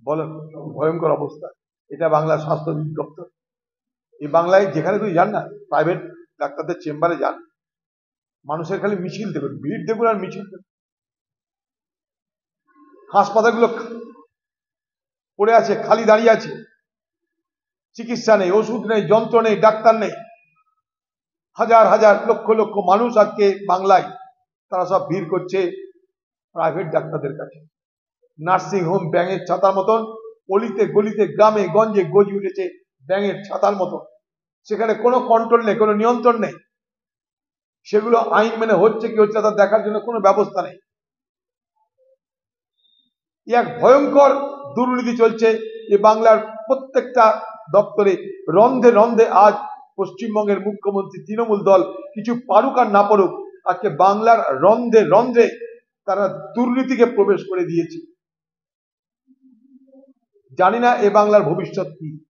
বলেন, ভয়ঙ্কর অবস্থা। এটা বাংলার স্বাস্থ্য দপ্তর। এই বাংলায় যেখানে তুই যান না, প্রাইভেট ডাক্তারদের চেম্বারে যান, মানুষের খালি মিছিল দেখুন, ভিড় দেখুন আর মিছিল দেখুন। হাসপাতালগুলো পড়ে আছে, খালি দাঁড়িয়ে আছে, চিকিৎসা নেই, ওষুধ নেই, যন্ত্র নেই, ডাক্তার নেই। হাজার হাজার লক্ষ লক্ষ মানুষ আজকে বাংলায়, তারা সব ভিড় করছে প্রাইভেট ডাক্তারদের কাছে। নার্সিং হোম ব্যাঙের ছাতার মতন অলিতে গলিতে গ্রামে গঞ্জে গজি উঠেছে ব্যাঙের ছাতার মতন। সেখানে কোনো কন্ট্রোল নেই, কোনো নিয়ন্ত্রণ নেই। সেগুলো আইন মেনে হচ্ছে কি হচ্ছে তা দেখার জন্য কোনো ব্যবস্থা নেই। এক ভয়ঙ্কর দুর্নীতি চলছে এই বাংলার প্রত্যেকটা দপ্তরে। রন্ধে রন্ধে আজ পশ্চিমবঙ্গের মুখ্যমন্ত্রী তৃণমূল দল কিছু পারুক আর না পারুক, আজকে বাংলার রন্ধে রন্ধে তারা দুর্নীতিকে প্রবেশ করে দিয়েছে। জানি না এ বাংলার ভবিষ্যৎ কি।